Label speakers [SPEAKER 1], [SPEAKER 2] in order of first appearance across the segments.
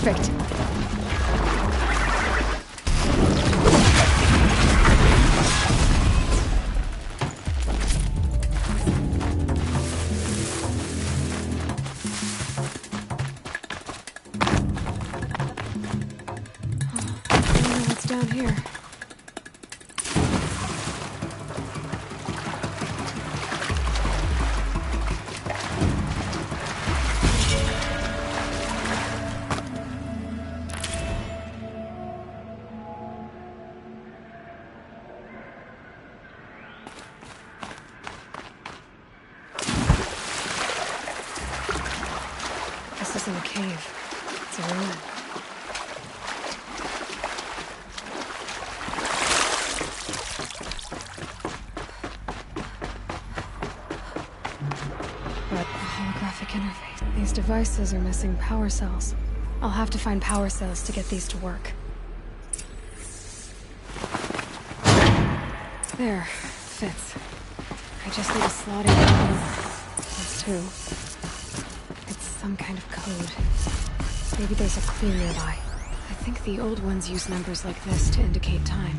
[SPEAKER 1] Perfect. I wonder what's down here. This isn't a cave. It's a ruin. But a holographic interface. These devices are missing power cells. I'll have to find power cells to get these to work. There. Fits. I just need a slot in one. That's two. It's some kind of code. Maybe there's a clue nearby. I think the old ones use numbers like this to indicate time.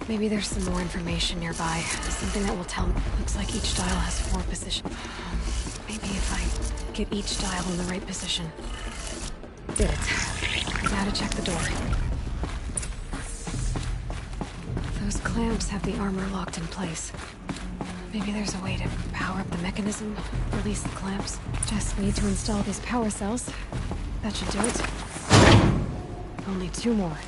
[SPEAKER 1] Maybe there's some more information nearby. Something that will tell me. Looks like each dial has 4 positions. Maybe if I get each dial in the right position. Did it. Now to check the door. Those clamps have the armor locked in place. Maybe there's a way to power up the mechanism, release the clamps. Just need to install these power cells. That should do it. Only 2 more.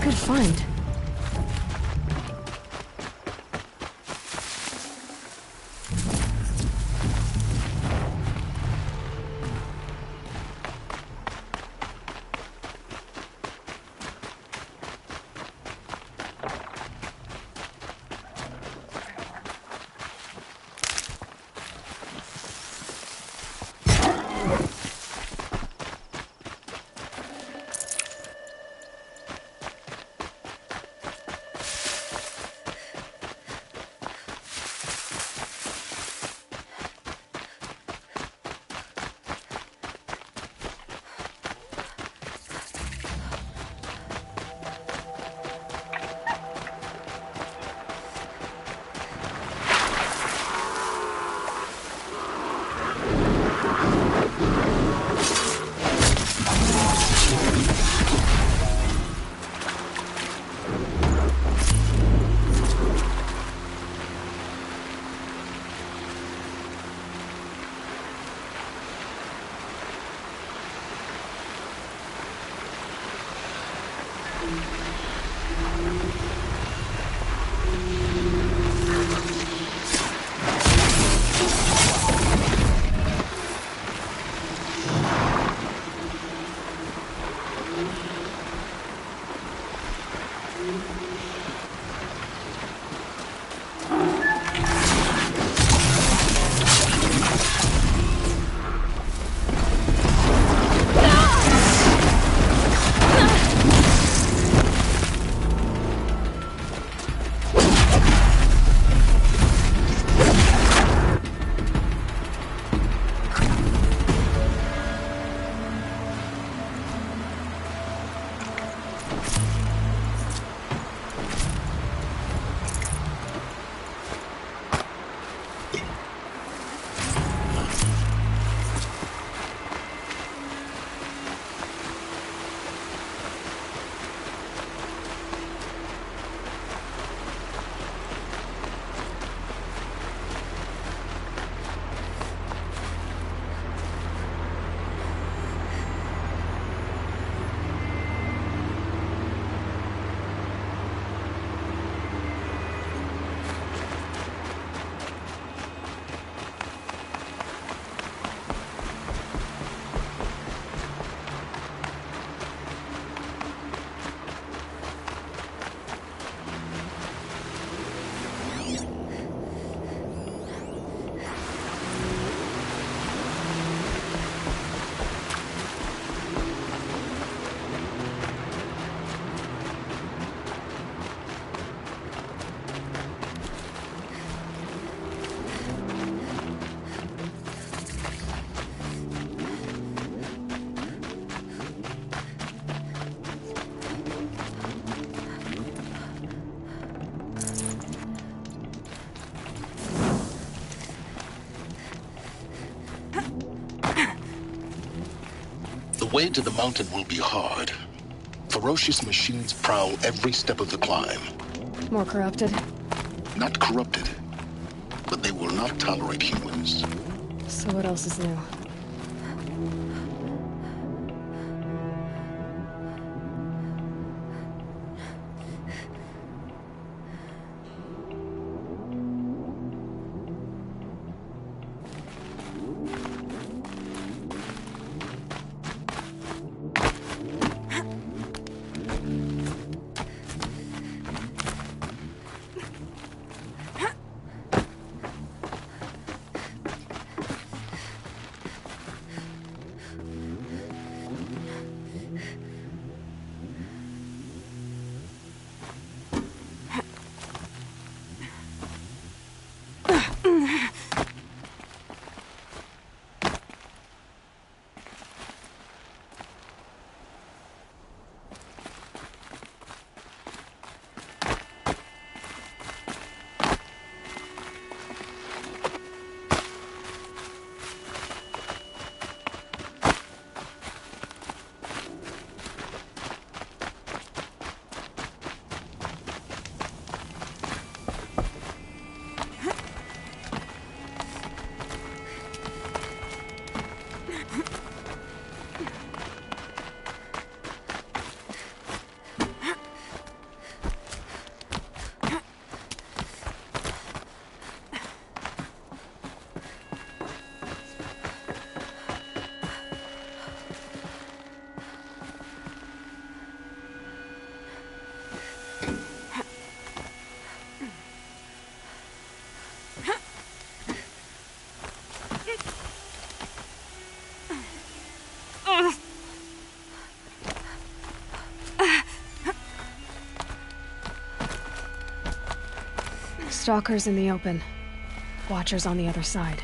[SPEAKER 1] Good find.
[SPEAKER 2] way to the mountain will be hard. Ferocious machines prowl every step of the climb.
[SPEAKER 1] More corrupted?
[SPEAKER 2] Not corrupted, but they will not tolerate humans.
[SPEAKER 1] So what else is new? Stalkers in the open. Watchers on the other side.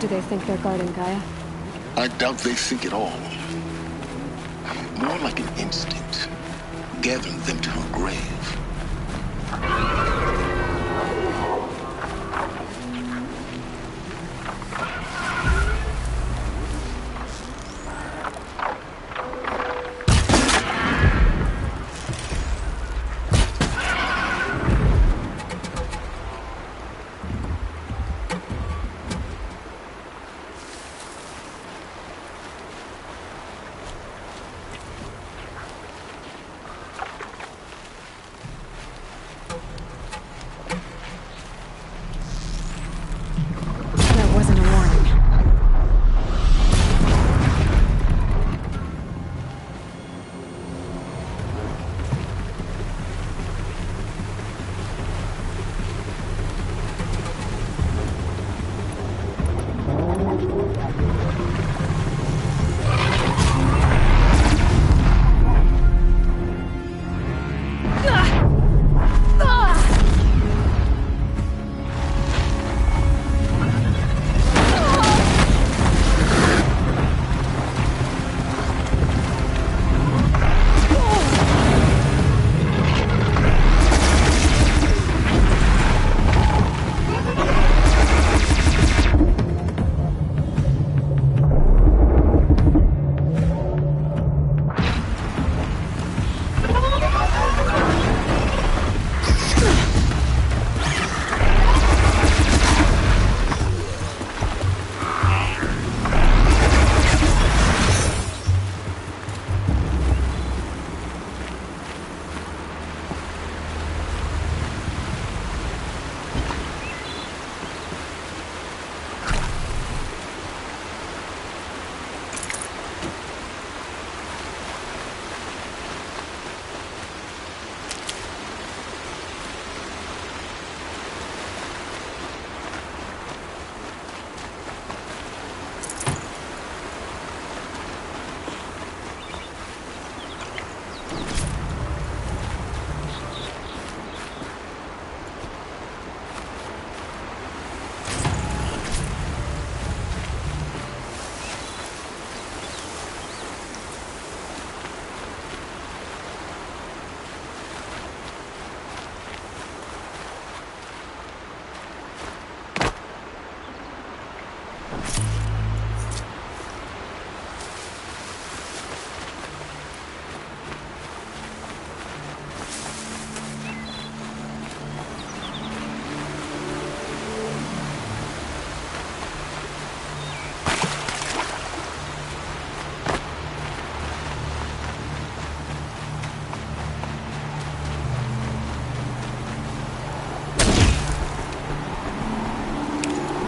[SPEAKER 1] Do they think they're guarding Gaia?
[SPEAKER 2] I doubt they think at all. More like an instinct, gathering them to her grave.
[SPEAKER 1] That wasn't a warning.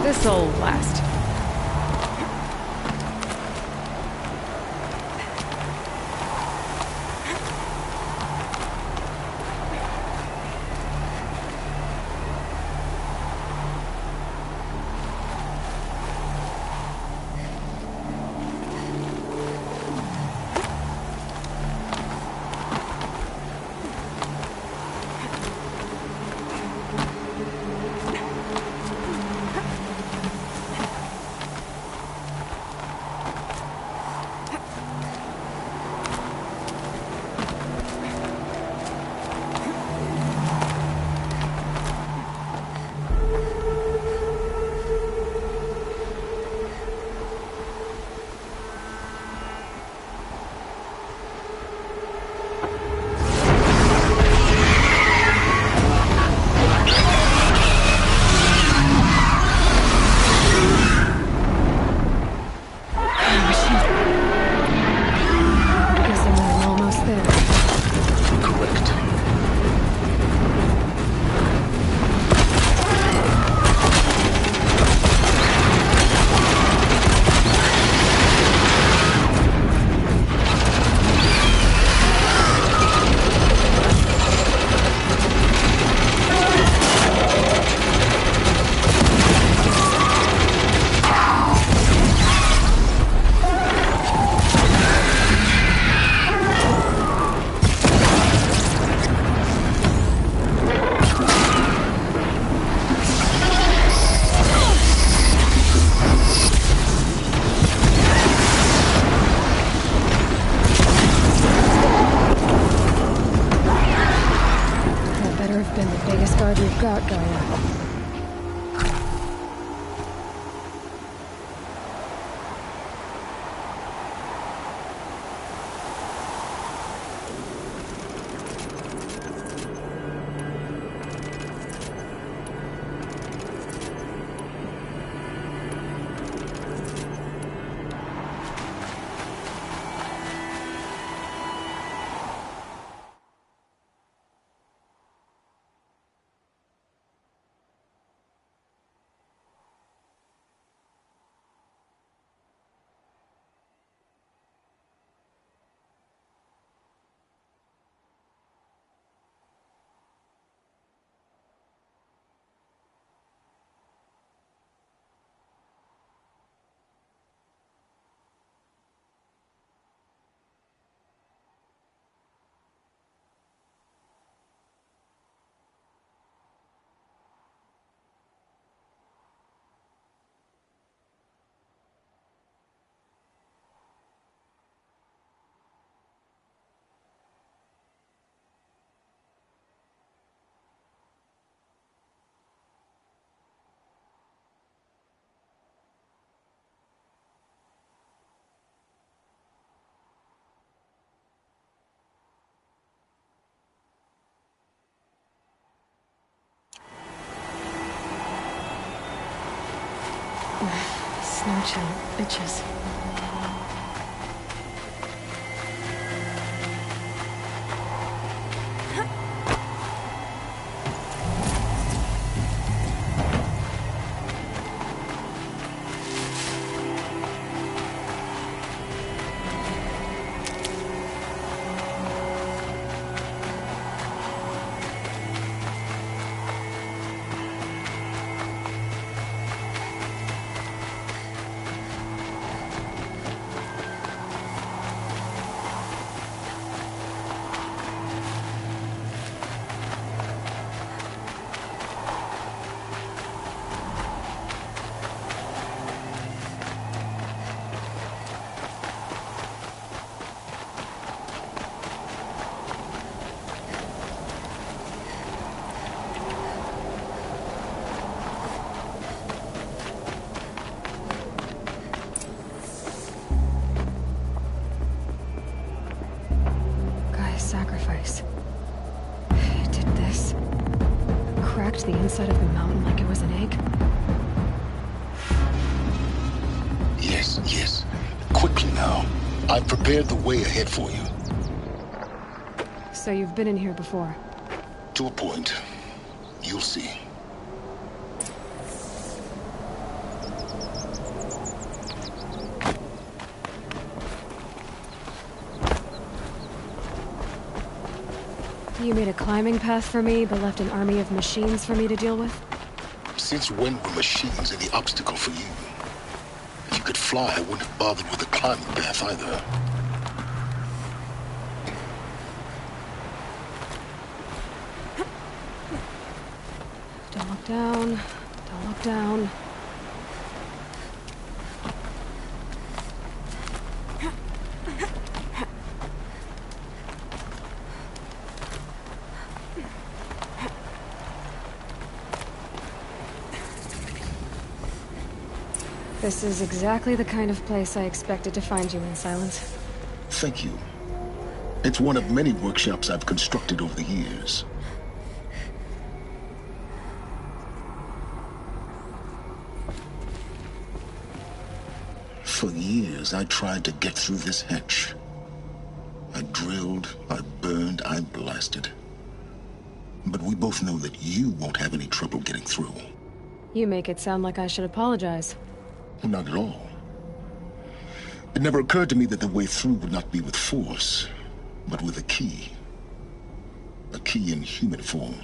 [SPEAKER 1] This'll last. Snow chill itches. Sacrifice. It did this. Cracked the inside of the mountain like it was an egg.
[SPEAKER 2] Yes, yes. Quickly now. I've prepared the way ahead for you.
[SPEAKER 1] So you've been in here before?
[SPEAKER 2] To a point. You'll see.
[SPEAKER 1] You made a climbing path for me, but left an army of machines for me to deal with?
[SPEAKER 2] Since when were machines any obstacle for you? If you could fly, I wouldn't have bothered with the climbing path either.
[SPEAKER 1] Don't look down. Don't look down. This is exactly the kind of place I expected to find you in, Silence.
[SPEAKER 2] Thank you. It's one of many workshops I've constructed over the years. For years, I tried to get through this hatch. I drilled, I burned, I blasted. But we both know that you won't have any trouble getting through.
[SPEAKER 1] You make it sound like I should apologize.
[SPEAKER 2] Not at all. It never occurred to me that the way through would not be with force, but with a key. A key in human form.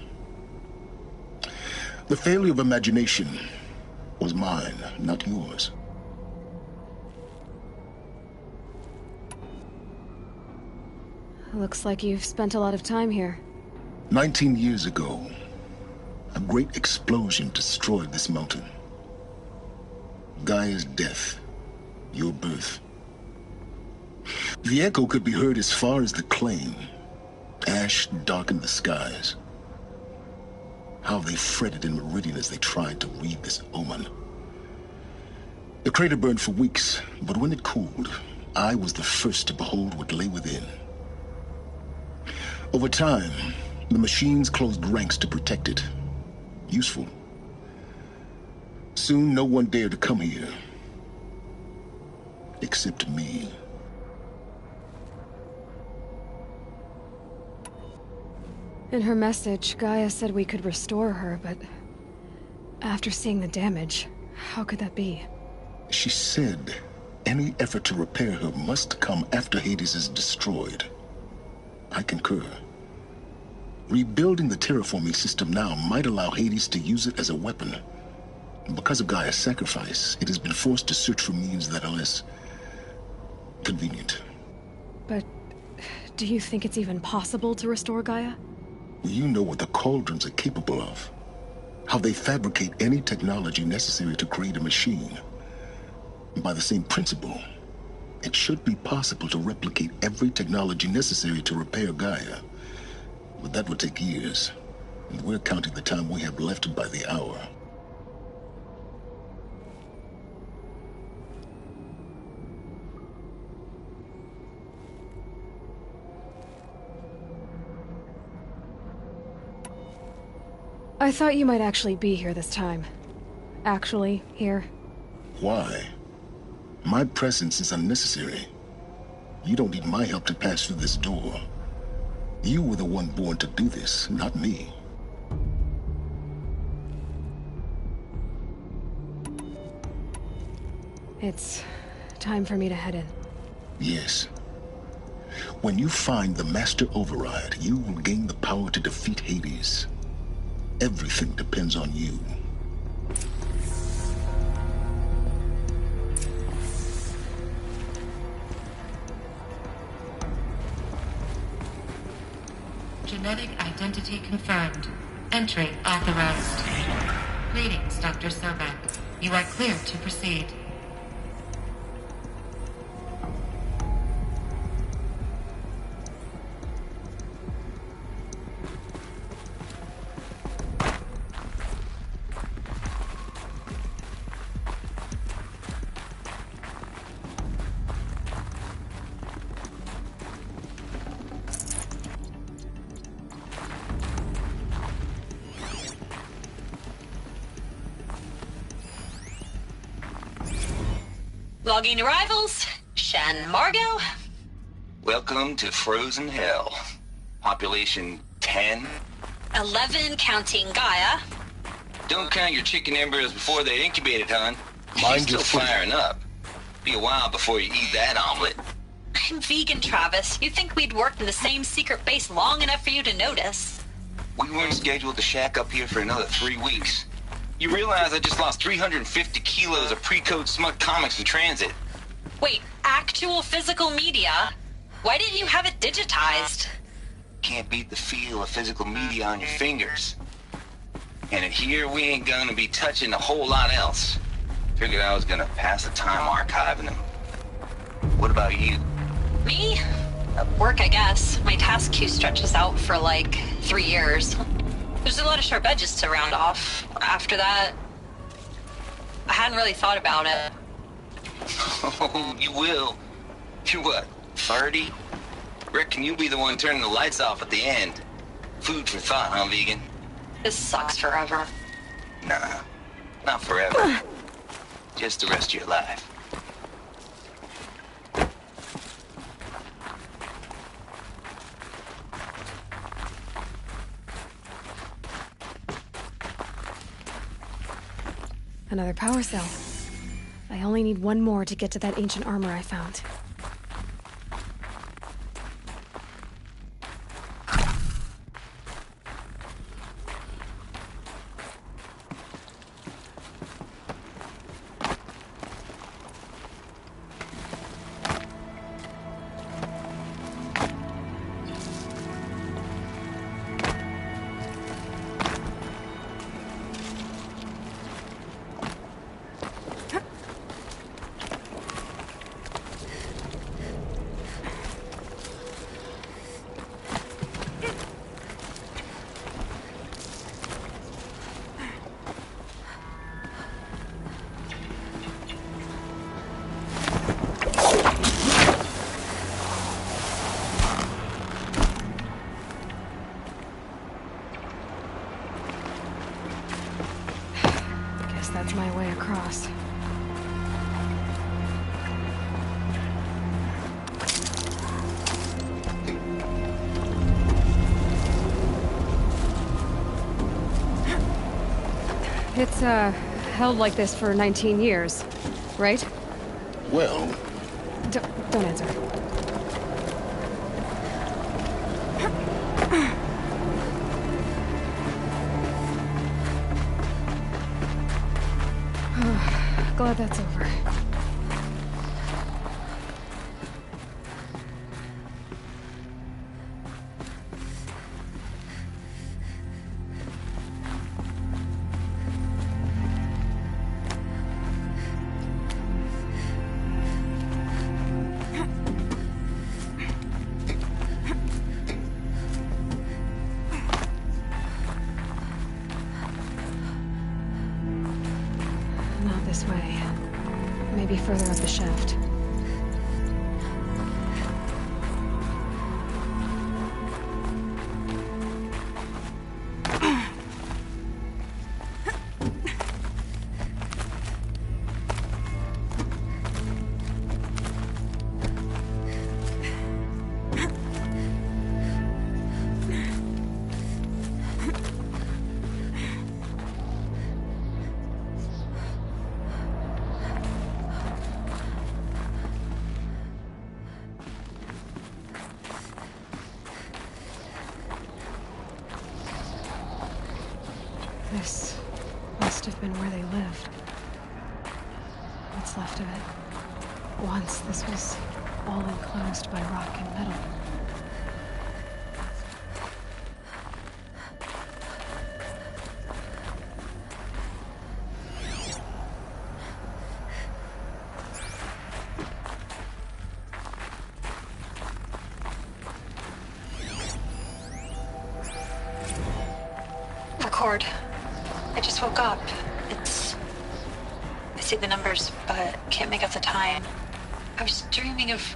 [SPEAKER 2] The failure of imagination was mine, not yours.
[SPEAKER 1] Looks like you've spent a lot of time here.
[SPEAKER 2] 19 years ago, a great explosion destroyed this mountain. Gaia's death, your birth. The echo could be heard as far as the claim. Ash darkened the skies. How they fretted in Meridian as they tried to read this omen. The crater burned for weeks, but when it cooled, I was the first to behold what lay within. Over time, the machines closed ranks to protect it. Useful. Soon, no one dared to come here. Except me.
[SPEAKER 1] In her message, Gaia said we could restore her, but... after seeing the damage, how could that be?
[SPEAKER 2] She said any effort to repair her must come after Hades is destroyed. I concur. Rebuilding the terraforming system now might allow Hades to use it as a weapon. Because of Gaia's sacrifice, it has been forced to search for means that are less convenient.
[SPEAKER 1] But do you think it's even possible to restore Gaia?
[SPEAKER 2] You know what the Cauldrons are capable of. How they fabricate any technology necessary to create a machine. By the same principle, it should be possible to replicate every technology necessary to repair Gaia. But that would take years, and we're counting the time we have left by the hour.
[SPEAKER 1] I thought you might actually be here this time. Actually, here.
[SPEAKER 2] Why? My presence is unnecessary. You don't need my help to pass through this door. You were the one born to do this, not me.
[SPEAKER 1] It's time for me to head in.
[SPEAKER 2] Yes. When you find the Master Override, you will gain the power to defeat Hades. Everything depends on you.
[SPEAKER 3] Genetic identity confirmed. Entry authorized. Greetings, Dr. Sobek. You are cleared to proceed.
[SPEAKER 4] Logging arrivals. Shen Margot.
[SPEAKER 5] Welcome to Frozen Hell. Population 10.
[SPEAKER 4] 11 counting Gaia.
[SPEAKER 5] Don't count your chicken embryos before they're incubated, hon.
[SPEAKER 2] Mind
[SPEAKER 5] She's
[SPEAKER 2] your
[SPEAKER 5] still
[SPEAKER 2] foot.
[SPEAKER 5] firing up. Be a while before you eat that omelet.
[SPEAKER 4] I'm vegan, Travis. You'd think we'd worked in the same secret base long enough for you to notice.
[SPEAKER 5] We weren't scheduled to shack up here for another 3 weeks. You realize I just lost 350 kilos of pre-code smut comics in transit.
[SPEAKER 4] Wait, actual physical media? Why didn't you have it digitized?
[SPEAKER 5] Can't beat the feel of physical media on your fingers. And in here, we ain't gonna be touching a whole lot else. Figured I was gonna pass the time archiving them. What about you?
[SPEAKER 4] Me? Work, I guess. My task queue stretches out for like 3 years. There's a lot of sharp edges to round off. After that, I hadn't really thought about it.
[SPEAKER 5] Oh, you will. You're what, 30? Reckon you'll be the one turning the lights off at the end. Food for thought, huh, vegan?
[SPEAKER 4] This sucks forever.
[SPEAKER 5] Nah, not forever. Just the rest of your life.
[SPEAKER 1] Another power cell. I only need one more to get to that ancient armor I found. That's my way across. It's, held like this for 19 years, right?
[SPEAKER 2] Well,
[SPEAKER 1] Don't answer. Glad that's over. Not this way. Maybe further up the shaft. This must have been where they lived. What's left of it. Once this was all enclosed by rock and metal.
[SPEAKER 4] Record. I just woke up. I see the numbers, but can't make out the time. I was dreaming of...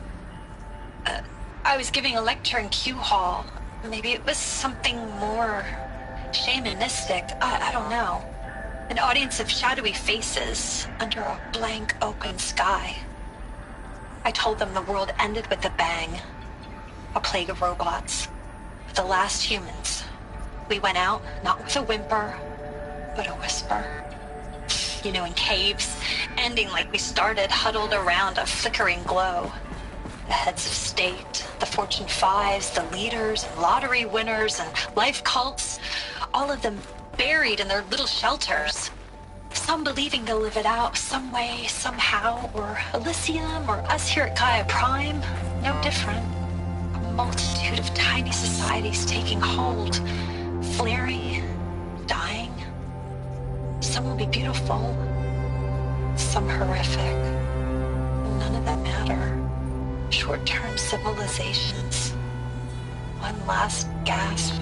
[SPEAKER 4] I was giving a lecture in Q Hall. Maybe it was something more shamanistic. I don't know. An audience of shadowy faces under a blank open sky. I told them the world ended with a bang. A plague of robots. The last humans. We went out, not with a whimper, but a whisper. You know, in caves, ending like we started, huddled around a flickering glow. The heads of state, the Fortune 5s, the leaders, and lottery winners, and life cults, all of them buried in their little shelters. Some believing they'll live it out some way, somehow, or Elysium, or us here at Gaia Prime, no different. A multitude of tiny societies taking hold, flaring, dying. Some will be beautiful, some horrific. None of them matter. Short-term civilizations. One last gasp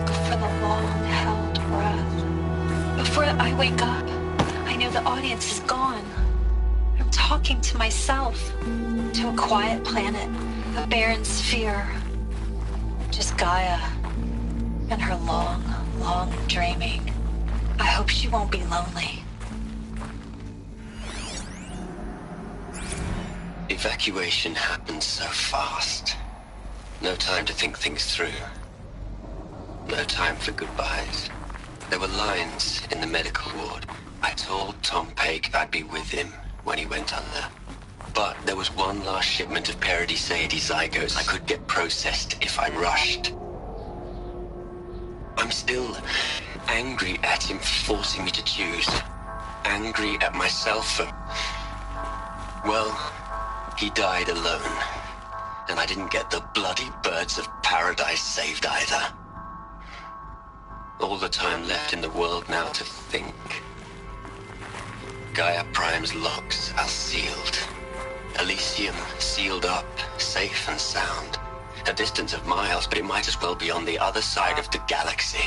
[SPEAKER 4] before the long-held breath. Before I wake up, I know the audience is gone. I'm talking to myself, to a quiet planet, a barren sphere. Just Gaia and her long, long dreaming. I hope she won't be lonely.
[SPEAKER 6] Evacuation happened so fast. No time to think things through. No time for goodbyes. There were lines in the medical ward. I told Tom Paik I'd be with him when he went under. But there was one last shipment of Paradis-Saidi zygotes I could get processed if I rushed. I'm still angry at him for forcing me to choose. Angry at myself for... well, he died alone. And I didn't get the bloody birds of paradise saved either. All the time left in the world now to think. Gaia Prime's locks are sealed. Elysium sealed up, safe and sound. A distance of miles, but it might as well be on the other side of the galaxy.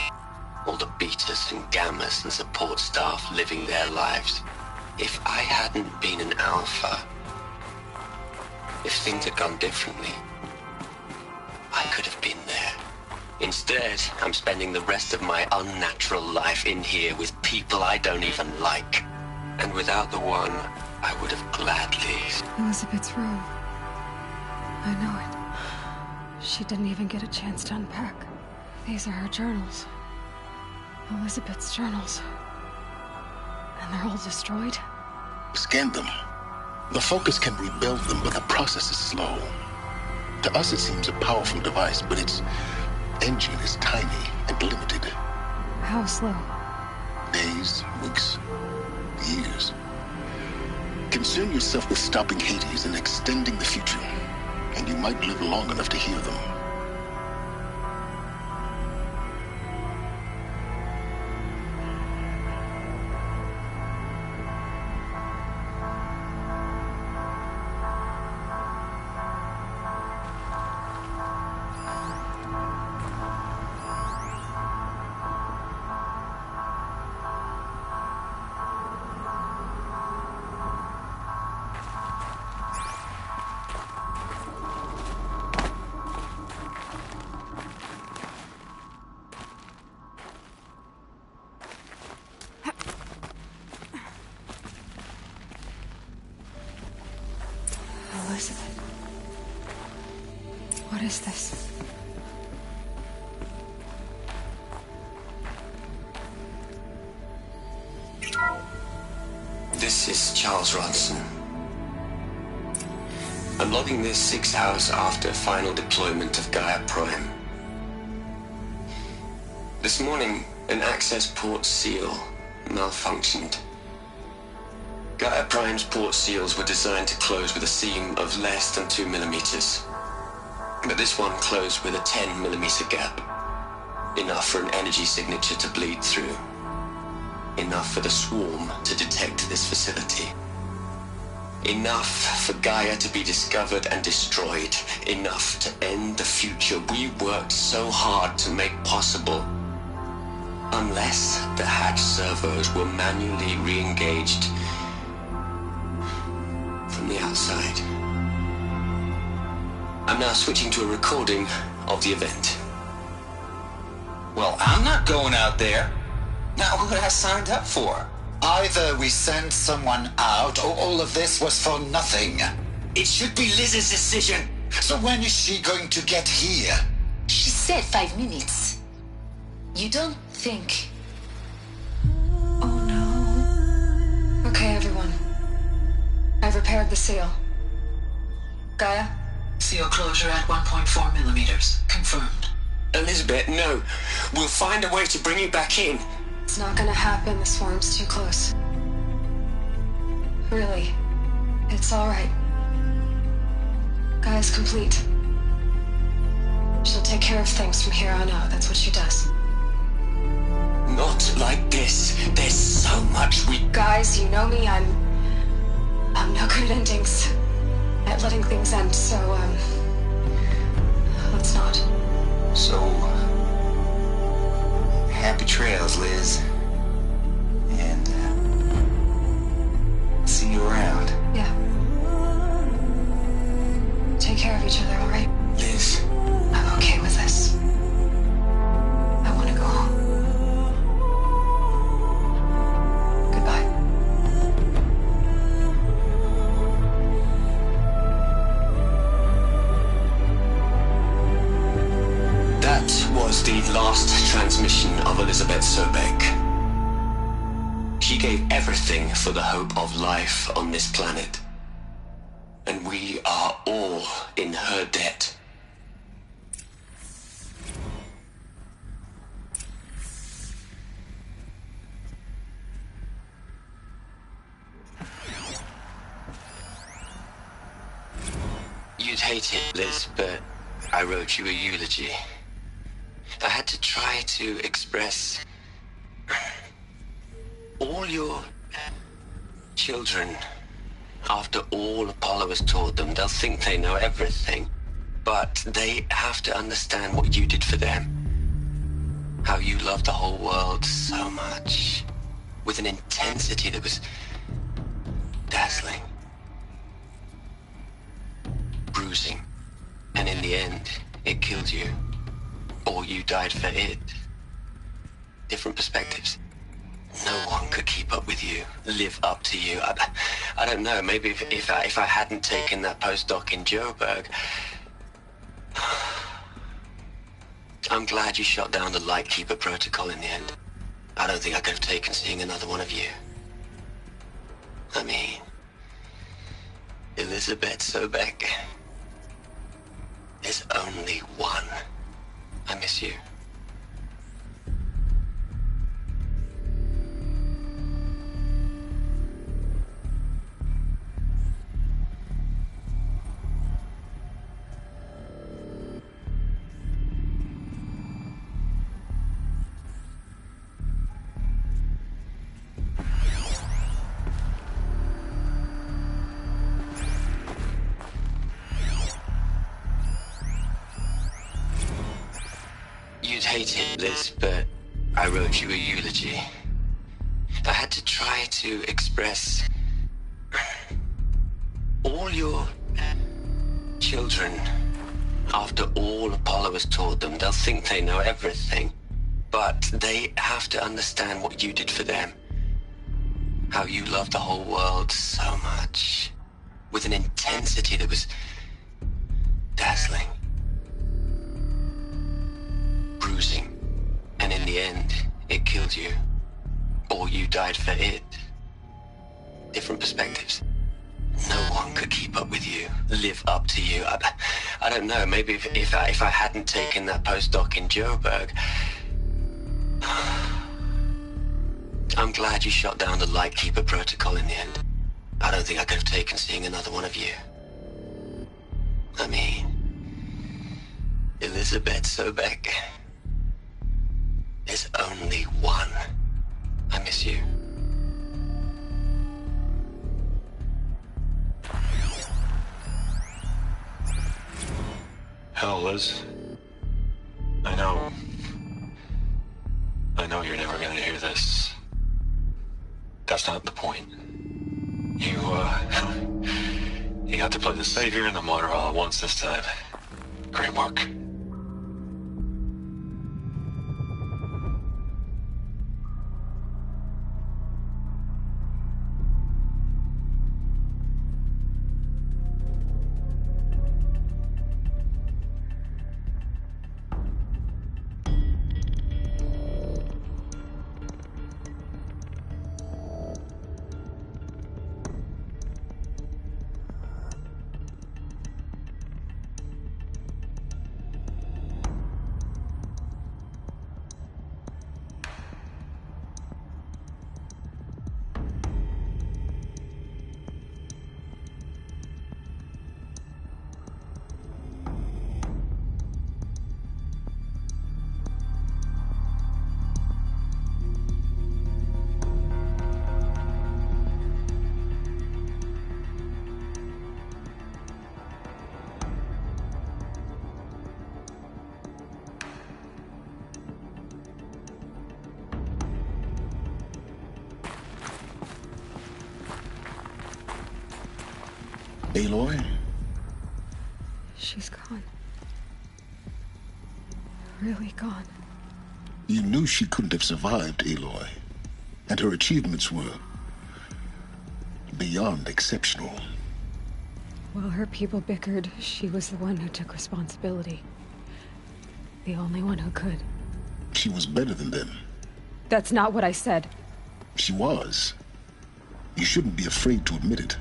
[SPEAKER 6] All the betas and gammas and support staff living their lives. If I hadn't been an alpha, if things had gone differently, I could have been there. Instead, I'm spending the rest of my unnatural life in here with people I don't even like. And without the one, I would have gladly...
[SPEAKER 1] Elizabeth's room. I know it. She didn't even get a chance to unpack. These are her journals. Elizabeth's journals. And they're all destroyed?
[SPEAKER 2] Scan them. The Focus can rebuild them, but the process is slow. To us it seems a powerful device, but its engine is tiny and limited.
[SPEAKER 1] How slow?
[SPEAKER 2] Days, weeks, years. Concern yourself with stopping Hades and extending the future, and you might live long enough to hear them.
[SPEAKER 1] Elizabeth. What is this?
[SPEAKER 6] This is Charles Ronson. I'm logging this 6 hours after final deployment of Gaia Prime. This morning, An access port seal malfunctioned. Gaia Prime's port seals were designed to close with a seam of less than 2 millimeters. But this one closed with a 10 millimeter gap. Enough for an energy signature to bleed through. Enough for the swarm to detect this facility. Enough for Gaia to be discovered and destroyed. Enough to end the future we worked so hard to make possible. Unless the hatch servos were manually re-engaged from the outside. I'm now switching to a recording of the event.
[SPEAKER 5] Well, I'm not going out there. Not what I signed up for.
[SPEAKER 7] Either we send someone out, or all of this was for nothing.
[SPEAKER 6] It should be Liz's decision.
[SPEAKER 7] So when is she going to get here?
[SPEAKER 8] She said 5 minutes. You don't think...
[SPEAKER 1] Oh no. Okay, everyone. I've repaired the seal. Gaia?
[SPEAKER 9] Seal closure at 1.4 millimeters. Confirmed.
[SPEAKER 6] Elizabeth, no. We'll find a way to bring you back in.
[SPEAKER 1] It's not gonna happen. The swarm's too close. Really. It's alright. Gaia's complete. She'll take care of things from here on out. That's what she does.
[SPEAKER 6] Not like this. There's so much we...
[SPEAKER 1] Guys, you know me. I'm no good at endings. At letting things end, so, let's not.
[SPEAKER 5] So, happy trails, Liz. And, see you around.
[SPEAKER 1] Yeah. Take care of each other, alright?
[SPEAKER 6] Liz.
[SPEAKER 1] I'm okay with this. I want to go home. Goodbye.
[SPEAKER 6] That was the last transmission of Elizabeth Sobek. She gave everything for the hope of life on this planet. And we are all in her debt. You'd hate it, Liz, but I wrote you a eulogy. I had to try to express all your children. After all Apollo has taught them, they'll think they know everything. But they have to understand what you did for them. How you loved the whole world so much. With an intensity that was dazzling. Bruising. And in the end, it killed you. Or you died for it. Different perspectives. No one could keep up with you, live up to you. I don't know, maybe if I hadn't taken that postdoc in Joburg. I'm glad you shot down the Lightkeeper protocol in the end. I don't think I could have taken seeing another one of you. I mean, Elizabeth Sobek. There's only one. I miss you. You'd hate it, Liz, but I wrote you a eulogy. I had to try to express all your children. After all Apollo has taught them, they'll think they know everything. But they have to understand what you did for them. How you loved the whole world so much. With an intensity that was dazzling. Bruising. And in the end, it killed you. Or you died for it. Different perspectives. No one could keep up with you, live up to you. I don't know, maybe if I hadn't taken that postdoc in Joburg. I'm glad you shot down the Lightkeeper protocol in the end. I don't think I could have taken seeing another one of you. I mean, Elizabeth Sobek. There's only one. I miss you.
[SPEAKER 10] Hell, Liz. I know you're never gonna hear this. That's not the point. You got to play the Savior and the Martyr all at once this time. Great work.
[SPEAKER 2] Aloy?
[SPEAKER 1] She's gone. Really gone.
[SPEAKER 2] You knew she couldn't have survived, Aloy. And her achievements were beyond exceptional.
[SPEAKER 1] While her people bickered, she was the one who took responsibility. The only one who could.
[SPEAKER 2] She was better than them.
[SPEAKER 1] That's not what I said.
[SPEAKER 2] She was. You shouldn't be afraid to admit it.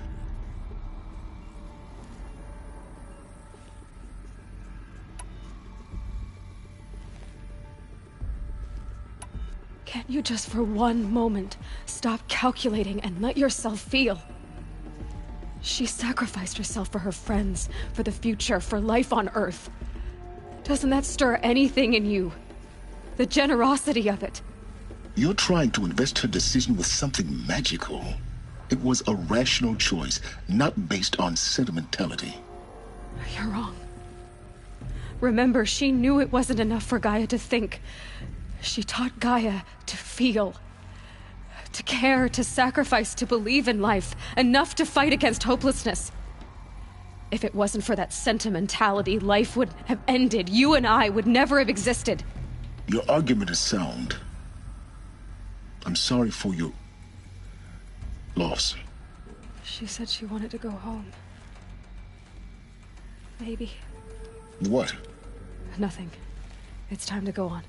[SPEAKER 1] Can't you just for one moment stop calculating and let yourself feel? She sacrificed herself for her friends, for the future, for life on Earth. Doesn't that stir anything in you? The generosity of it.
[SPEAKER 2] You're trying to invest her decision with something magical. It was a rational choice, not based on sentimentality.
[SPEAKER 1] You're wrong. Remember, she knew it wasn't enough for Gaia to think. She taught Gaia to feel, to care, to sacrifice, to believe in life, enough to fight against hopelessness. If it wasn't for that sentimentality, life would have ended. You and I would never have existed.
[SPEAKER 2] Your argument is sound. I'm sorry for your loss.
[SPEAKER 1] She said she wanted to go home. Maybe.
[SPEAKER 2] What?
[SPEAKER 1] Nothing. It's time to go on.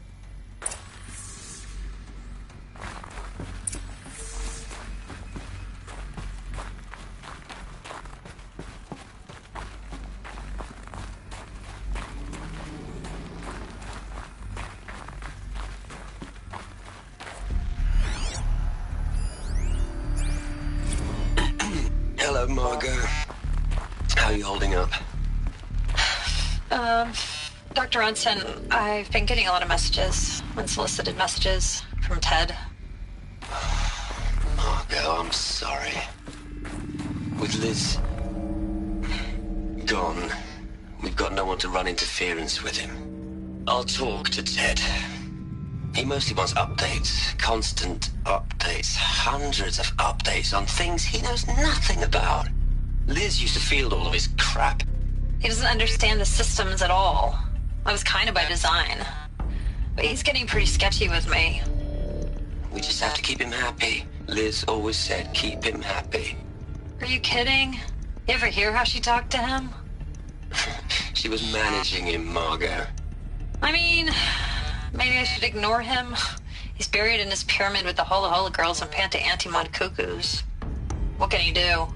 [SPEAKER 6] Hello, Margot. How are you holding up?
[SPEAKER 4] Dr. Ronson, I've been getting a lot of messages, unsolicited messages from Ted.
[SPEAKER 6] Margot, I'm sorry. With Liz gone, we've got no one to run interference with him. I'll talk to Ted. He mostly wants updates, constant updates, hundreds of updates on things he knows nothing about. Liz used to field all of his crap.
[SPEAKER 4] He doesn't understand the systems at all. That was kind of by design. But he's getting pretty sketchy with me.
[SPEAKER 6] We just have to keep him happy. Liz always said keep him happy.
[SPEAKER 4] Are you kidding? You ever hear how she talked to him?
[SPEAKER 6] She was managing him, Margot.
[SPEAKER 4] I mean, maybe I should ignore him. He's buried in his pyramid with the Hola Hola girls and Panta Antimod cuckoos. What can he do?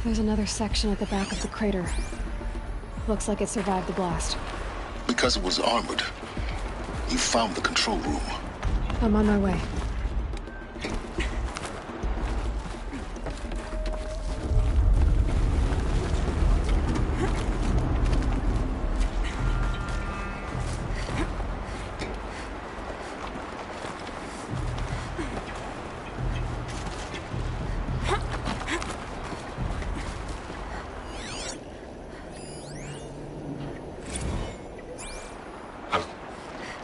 [SPEAKER 1] There's another section at the back of the crater. Looks like it survived the blast.
[SPEAKER 2] Because it was armored. You found the control room.
[SPEAKER 1] I'm on my way.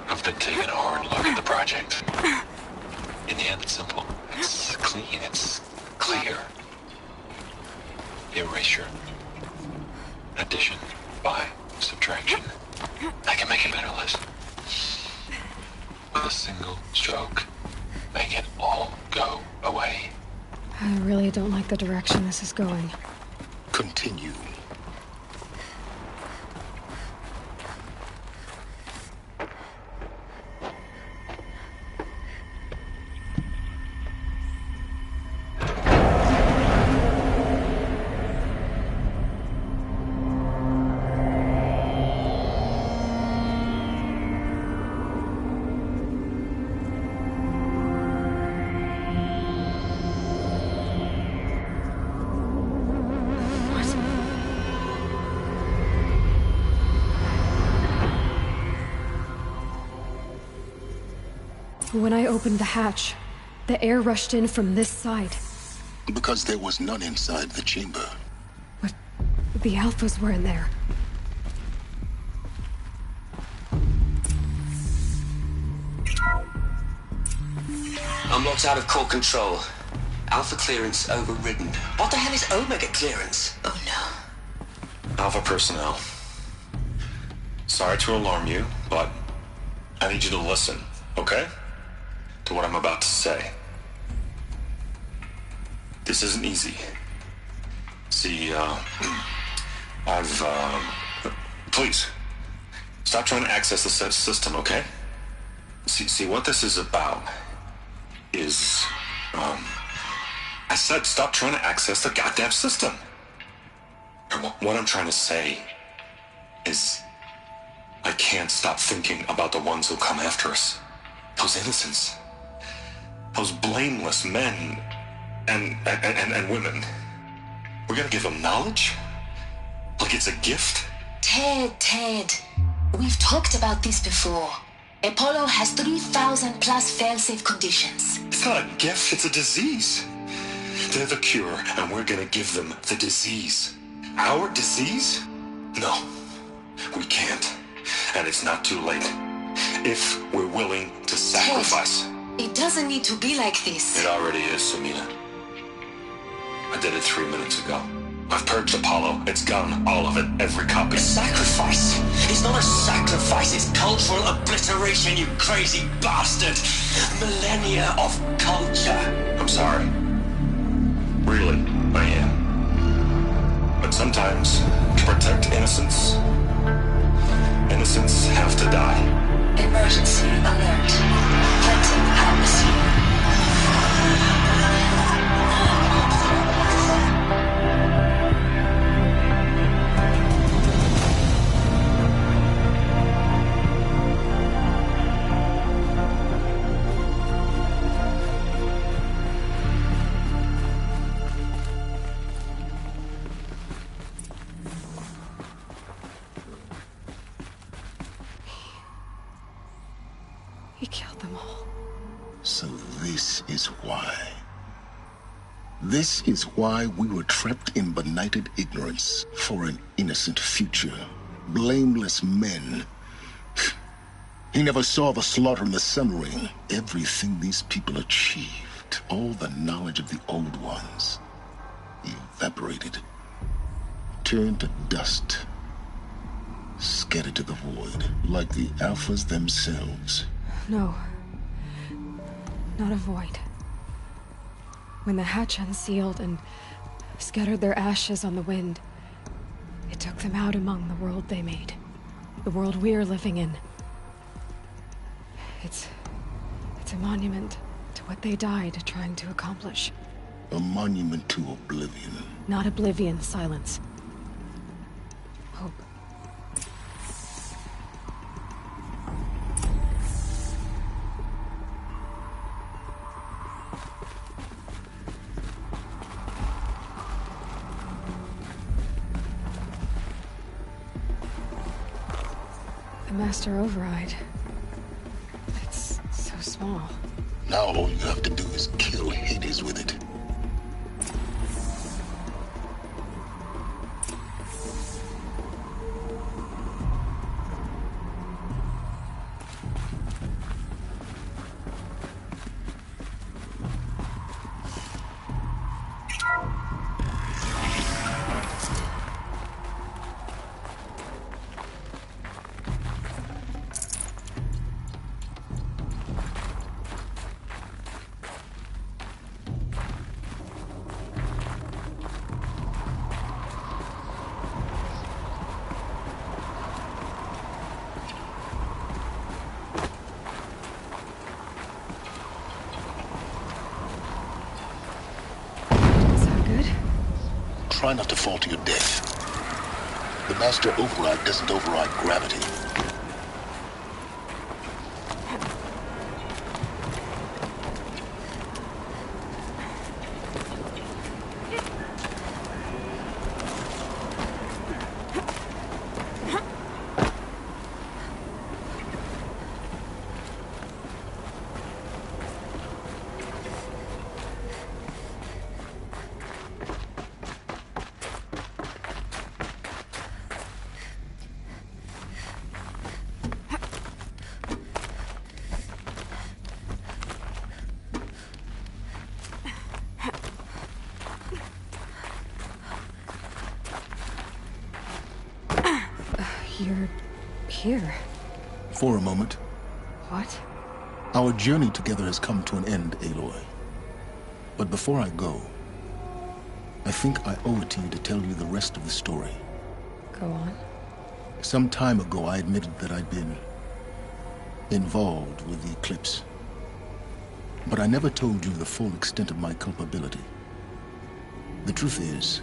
[SPEAKER 10] I've been taking a hard look at the project. In the end, it's simple. It's clean. It's clear. Erasure. Addition. By. Subtraction. I can make a better list. With a single stroke. Make it all go away.
[SPEAKER 1] I really don't like the direction this is going.
[SPEAKER 2] Continue.
[SPEAKER 1] When I opened the hatch, the air rushed in from this side.
[SPEAKER 2] Because there was none inside the chamber.
[SPEAKER 1] But the Alphas were in there.
[SPEAKER 6] Unlocked out of core control. Alpha clearance overridden. What the hell is Omega clearance?
[SPEAKER 8] Oh no.
[SPEAKER 10] Alpha personnel. Sorry to alarm you, but I need you to listen, okay? To what I'm about to say. This isn't easy. See, please, stop trying to access the system, okay? See, what this is about is, I said stop trying to access the goddamn system. And what I'm trying to say is, I can't stop thinking about the ones who come after us. Those innocents. Those blameless men and women. We're gonna give them knowledge? Like it's a gift?
[SPEAKER 8] Ted. We've talked about this before. Apollo has 3,000 plus fail-safe conditions.
[SPEAKER 10] It's not a gift, it's a disease. They're the cure, and we're gonna give them the disease. Our disease? No, we can't. And it's not too late. If we're willing to sacrifice.
[SPEAKER 8] Ted, it doesn't need to be like this.
[SPEAKER 10] It already is, Samina. I did it 3 minutes ago. I've purged Apollo. It's gone. All of it. Every copy.
[SPEAKER 6] A sacrifice? It's not a sacrifice. It's cultural obliteration, you crazy bastard. Millennia of culture.
[SPEAKER 10] I'm sorry. Really, I am. But sometimes, to protect innocence, innocents have to die.
[SPEAKER 8] Emergency alert. Planting atmosphere.
[SPEAKER 1] He killed them all.
[SPEAKER 2] So this is why. This is why we were trapped in benighted ignorance for an innocent future. Blameless men. He never saw the slaughter in the Sun Ring. Everything these people achieved, all the knowledge of the old ones, evaporated, turned to dust, scattered to the void, like the Alphas themselves.
[SPEAKER 1] No. Not a void. When the hatch unsealed and scattered their ashes on the wind, it took them out among the world they made. The world we're living in. It's a monument to what they died trying to accomplish.
[SPEAKER 2] A monument to oblivion.
[SPEAKER 1] Not oblivion, silence. Hope. The Master Override. It's so small.
[SPEAKER 2] Now all you have to do is kill Hades with it. Try not to fall to your death. The Master Override doesn't override gravity.
[SPEAKER 1] You're here.
[SPEAKER 2] For a moment.
[SPEAKER 1] What?
[SPEAKER 2] Our journey together has come to an end, Aloy. But before I go, I think I owe it to you to tell you the rest of the story.
[SPEAKER 1] Go on.
[SPEAKER 2] Some time ago, I admitted that I'd been involved with the Eclipse. But I never told you the full extent of my culpability. The truth is,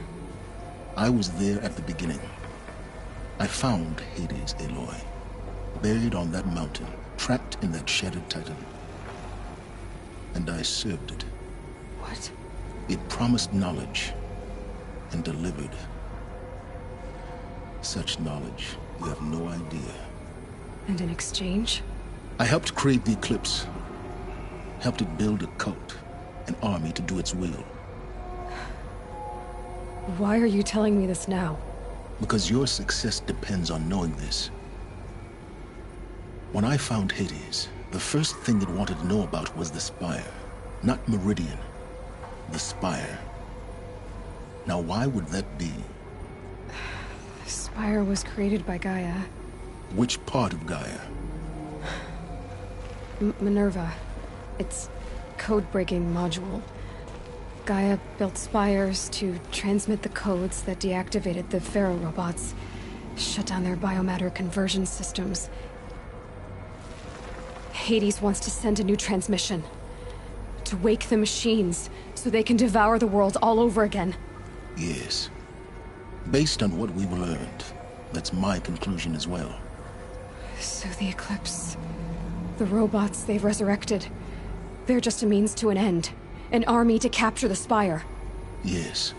[SPEAKER 2] I was there at the beginning. I found Hades, Aloy, buried on that mountain, trapped in that shattered titan. And I served it.
[SPEAKER 1] What?
[SPEAKER 2] It promised knowledge and delivered. Such knowledge, you have no idea.
[SPEAKER 1] And in exchange?
[SPEAKER 2] I helped create the Eclipse. Helped it build a cult, an army to do its will.
[SPEAKER 1] Why are you telling me this now?
[SPEAKER 2] Because your success depends on knowing this. When I found Hades, the first thing it wanted to know about was the Spire. Not Meridian. The Spire. Now why would that be?
[SPEAKER 1] The Spire was created by Gaia.
[SPEAKER 2] Which part of Gaia?
[SPEAKER 1] Minerva. Its code-breaking module. Gaia built spires to transmit the codes that deactivated the Pharaoh robots, shut down their biomatter conversion systems. Hades wants to send a new transmission. To wake the machines, so they can devour the world all over again.
[SPEAKER 2] Yes. Based on what we've learned, that's my conclusion as well.
[SPEAKER 1] So the Eclipse... the robots they've resurrected... they're just a means to an end. An army to capture the Spire.
[SPEAKER 2] Yes.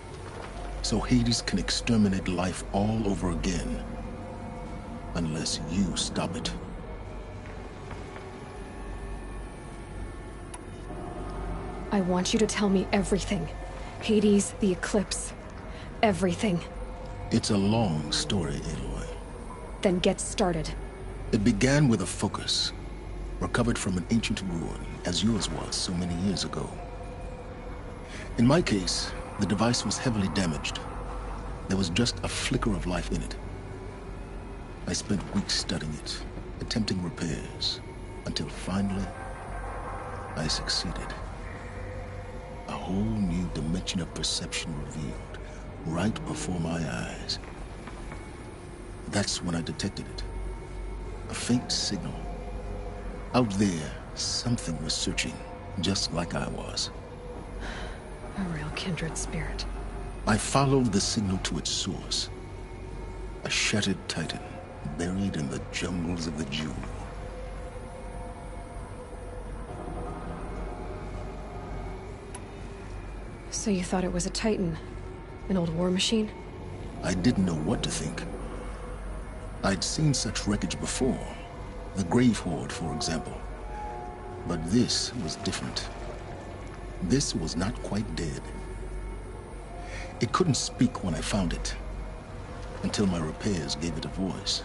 [SPEAKER 2] So Hades can exterminate life all over again. Unless you stop it.
[SPEAKER 1] I want you to tell me everything. Hades, the Eclipse. Everything.
[SPEAKER 2] It's a long story, Aloy.
[SPEAKER 1] Then get started.
[SPEAKER 2] It began with a focus. Recovered from an ancient ruin, as yours was so many years ago. In my case, the device was heavily damaged. There was just a flicker of life in it. I spent weeks studying it, attempting repairs, until finally, I succeeded. A whole new dimension of perception revealed, right before my eyes. That's when I detected it. A faint signal. Out there, something was searching, just like I was.
[SPEAKER 1] A real kindred spirit.
[SPEAKER 2] I followed the signal to its source. A shattered titan, buried in the jungles of the Jewel.
[SPEAKER 1] So you thought it was a Titan? An old war machine?
[SPEAKER 2] I didn't know what to think. I'd seen such wreckage before. The Grave Horde, for example. But this was different. This was not quite dead. It couldn't speak when I found it, until my repairs gave it a voice.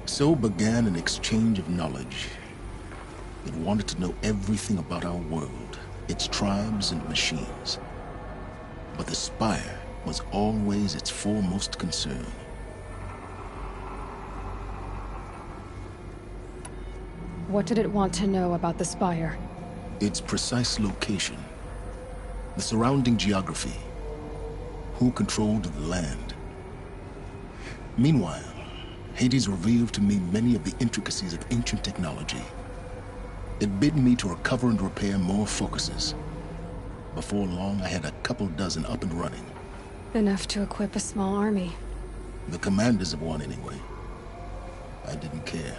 [SPEAKER 2] So began an exchange of knowledge. It wanted to know everything about our world, its tribes and machines. But the Spire was always its foremost concern.
[SPEAKER 1] What did it want to know about the Spire?
[SPEAKER 2] Its precise location, the surrounding geography, who controlled the land. Meanwhile, Hades revealed to me many of the intricacies of ancient technology. It bid me to recover and repair more focuses. Before long, I had a couple dozen up and running.
[SPEAKER 1] Enough to equip a small army.
[SPEAKER 2] The commanders of one, anyway. I didn't care.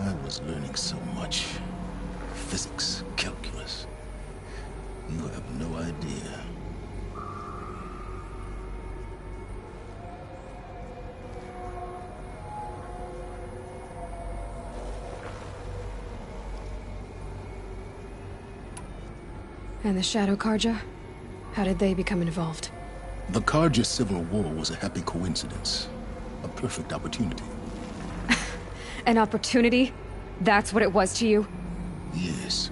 [SPEAKER 2] I was learning so much. Physics, calculus. You have no idea.
[SPEAKER 1] And the Shadow Carja? How did they become involved?
[SPEAKER 2] The Carja Civil War was a happy coincidence. A perfect opportunity.
[SPEAKER 1] An opportunity? That's what it was to you?
[SPEAKER 2] Yes.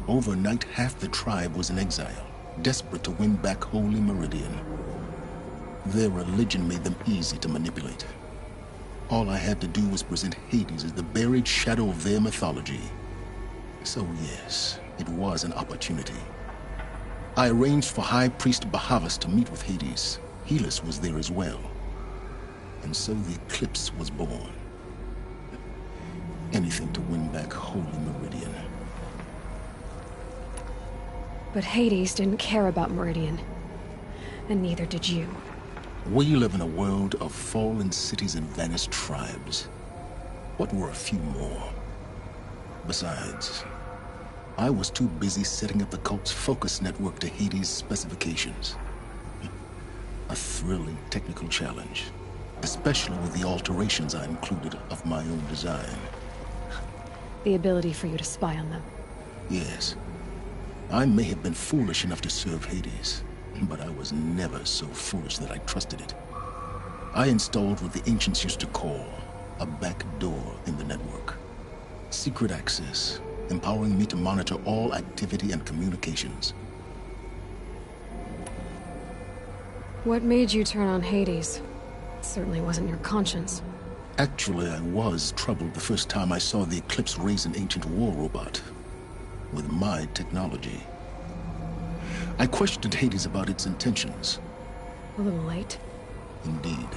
[SPEAKER 2] Overnight, half the tribe was in exile, desperate to win back Holy Meridian. Their religion made them easy to manipulate. All I had to do was present Hades as the buried shadow of their mythology. So yes, it was an opportunity. I arranged for High Priest Bahavas to meet with Hades. Helis was there as well. And so the Eclipse was born. Anything to win back Holy Meridian.
[SPEAKER 1] But Hades didn't care about Meridian. And neither did you.
[SPEAKER 2] We live in a world of fallen cities and vanished tribes. What were a few more? Besides, I was too busy setting up the cult's focus network to Hades' specifications. A thrilling technical challenge, especially with the alterations I included of my own design.
[SPEAKER 1] The ability for you to spy on them.
[SPEAKER 2] Yes. I may have been foolish enough to serve Hades, but I was never so foolish that I trusted it. I installed what the ancients used to call a back door in the network. Secret access, empowering me to monitor all activity and communications.
[SPEAKER 1] What made you turn on Hades? It certainly wasn't your conscience.
[SPEAKER 2] Actually, I was troubled the first time I saw the Eclipse raise an ancient war robot. With my technology. I questioned Hades about its intentions.
[SPEAKER 1] A little late.
[SPEAKER 2] Indeed.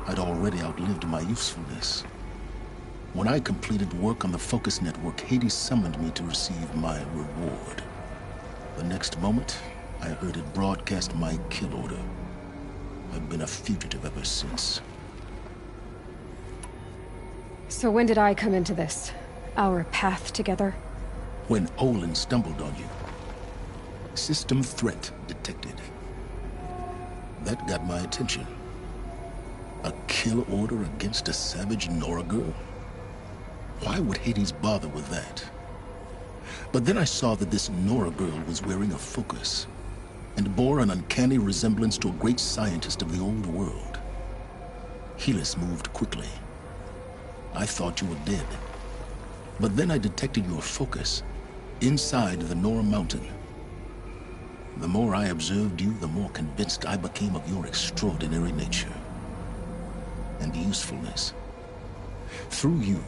[SPEAKER 2] I'd already outlived my usefulness. When I completed work on the Focus Network, Hades summoned me to receive my reward. The next moment, I heard it broadcast my kill order. I've been a fugitive ever since.
[SPEAKER 1] So when did I come into this? Our path together?
[SPEAKER 2] When Olin stumbled on you. System threat detected. That got my attention. A kill order against a savage Nora girl? Why would Hades bother with that? But then I saw that this Nora girl was wearing a focus, and bore an uncanny resemblance to a great scientist of the old world. Helis moved quickly. I thought you were dead. But then I detected your focus inside the Nora Mountain. The more I observed you, the more convinced I became of your extraordinary nature and usefulness. Through you,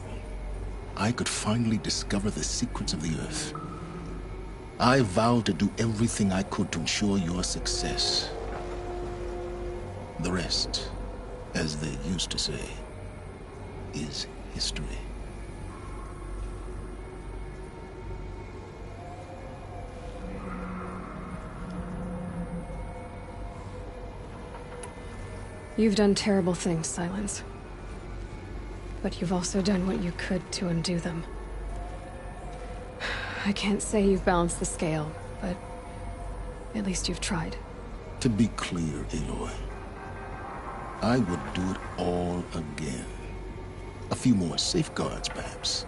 [SPEAKER 2] I could finally discover the secrets of the Earth. I vowed to do everything I could to ensure your success. The rest, as they used to say, is history.
[SPEAKER 1] You've done terrible things, Silence. But you've also done what you could to undo them. I can't say you've balanced the scale, but at least you've tried.
[SPEAKER 2] To be clear, Aloy, I would do it all again. A few more safeguards, perhaps.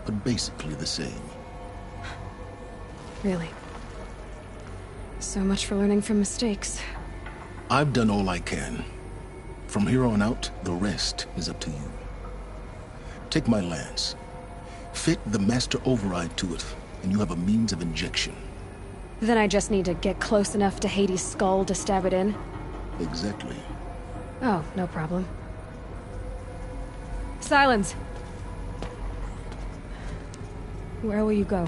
[SPEAKER 2] But basically the same.
[SPEAKER 1] Really? So much for learning from mistakes.
[SPEAKER 2] I've done all I can. From here on out, the rest is up to you. Take my lance. Fit the Master Override to it, and you have a means of injection.
[SPEAKER 1] Then I just need to get close enough to Hades' skull to stab it in?
[SPEAKER 2] Exactly.
[SPEAKER 1] Oh, no problem. Silence! Where will you go?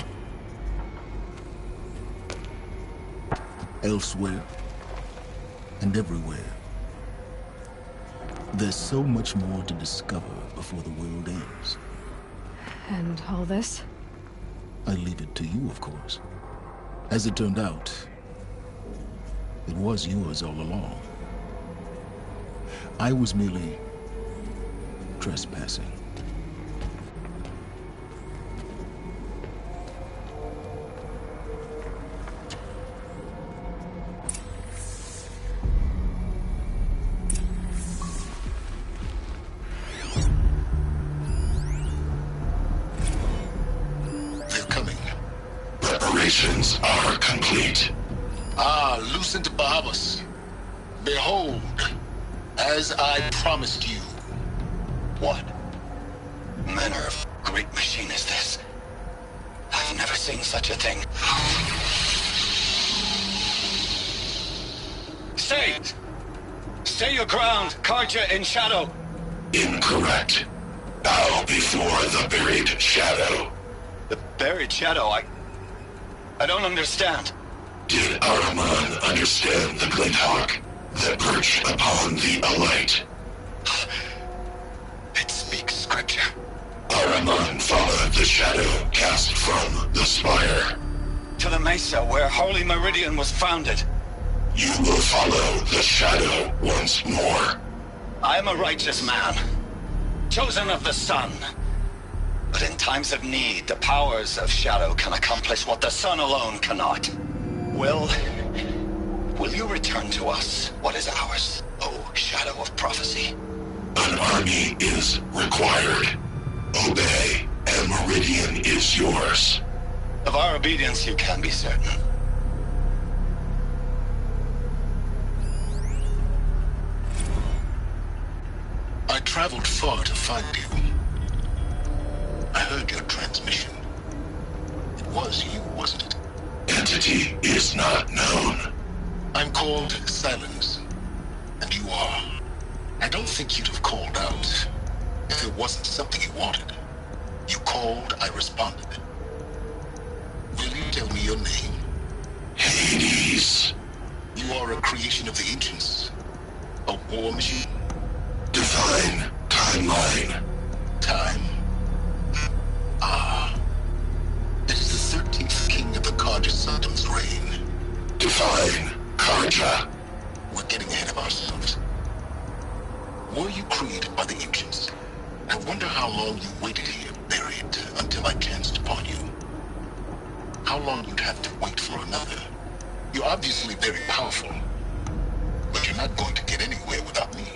[SPEAKER 2] Elsewhere. And everywhere. There's so much more to discover before the world ends.
[SPEAKER 1] And all this?
[SPEAKER 2] I leave it to you, of course. As it turned out, it was yours all along. I was merely trespassing.
[SPEAKER 11] Preparations are complete.
[SPEAKER 2] Ah, Lucent Bahavas. Behold, as I promised you.
[SPEAKER 6] What manner of great machine is this? I've never seen such a thing.
[SPEAKER 5] Stay! Stay your ground, Carja in shadow.
[SPEAKER 11] Incorrect. Bow before the buried shadow.
[SPEAKER 5] The buried shadow, I don't understand.
[SPEAKER 11] Did Ahriman understand the glint hawk that perched upon the alight?
[SPEAKER 5] It speaks scripture.
[SPEAKER 11] Ahriman followed the shadow cast from the spire.
[SPEAKER 5] To the mesa where Holy Meridian was founded.
[SPEAKER 11] You will follow the shadow once more.
[SPEAKER 5] I am a righteous man, chosen of the sun. But in times of need, the powers of shadow can accomplish what the sun alone cannot. Will you return to us what is ours, O Shadow of Prophecy?
[SPEAKER 11] An army is required. Obey, and Meridian is yours.
[SPEAKER 5] Of our obedience you can be certain.
[SPEAKER 2] I traveled far to find you. I heard your transmission. It was you, wasn't it?
[SPEAKER 11] Entity is not known.
[SPEAKER 2] I'm called Silence, and you are. I don't think you'd have called out if it wasn't something you wanted. You called, I responded. Will you tell me your name?
[SPEAKER 11] Hades.
[SPEAKER 2] You are a creation of the ancients. A war machine.
[SPEAKER 11] Divine timeline.
[SPEAKER 2] Time. Ah. It is the 13th king of the Carja Sanctum's reign.
[SPEAKER 11] Divine Carja.
[SPEAKER 2] We're getting ahead of ourselves. Were you created by the ancients? I wonder how long you waited here, buried, until I chanced upon you. How long you'd have to wait for another. You're obviously very powerful, but you're not going to get anywhere without me.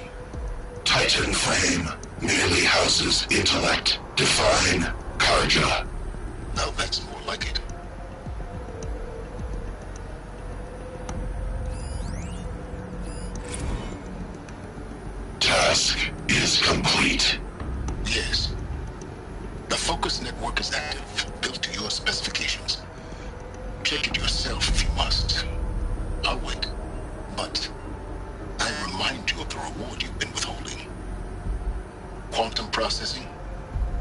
[SPEAKER 11] Titan Flame merely houses intellect. Divine Carja.
[SPEAKER 2] Now that's more like it.
[SPEAKER 11] Task is complete.
[SPEAKER 2] Yes. The focus network is active, built to your specifications. Check it yourself if you must. I'll wait. But I remind you of the reward you've been withholding. Quantum processing?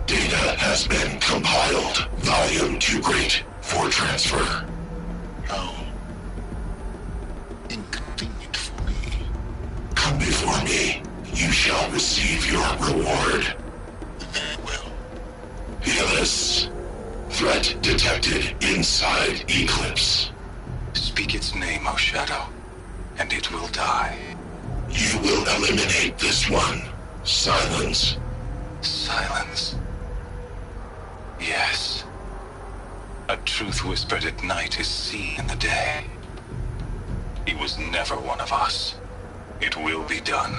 [SPEAKER 11] Data has been compiled. Volume too great for transfer.
[SPEAKER 2] How inconvenient for me.
[SPEAKER 11] Come before me. You shall receive your reward.
[SPEAKER 2] Very well.
[SPEAKER 11] Helis. Threat detected inside Eclipse.
[SPEAKER 5] Speak its name, O Shadow, and it will die.
[SPEAKER 11] You will eliminate this one. Silence.
[SPEAKER 10] Silence. Yes. A truth whispered at night is seen in the day. He was never one of us. It will be done.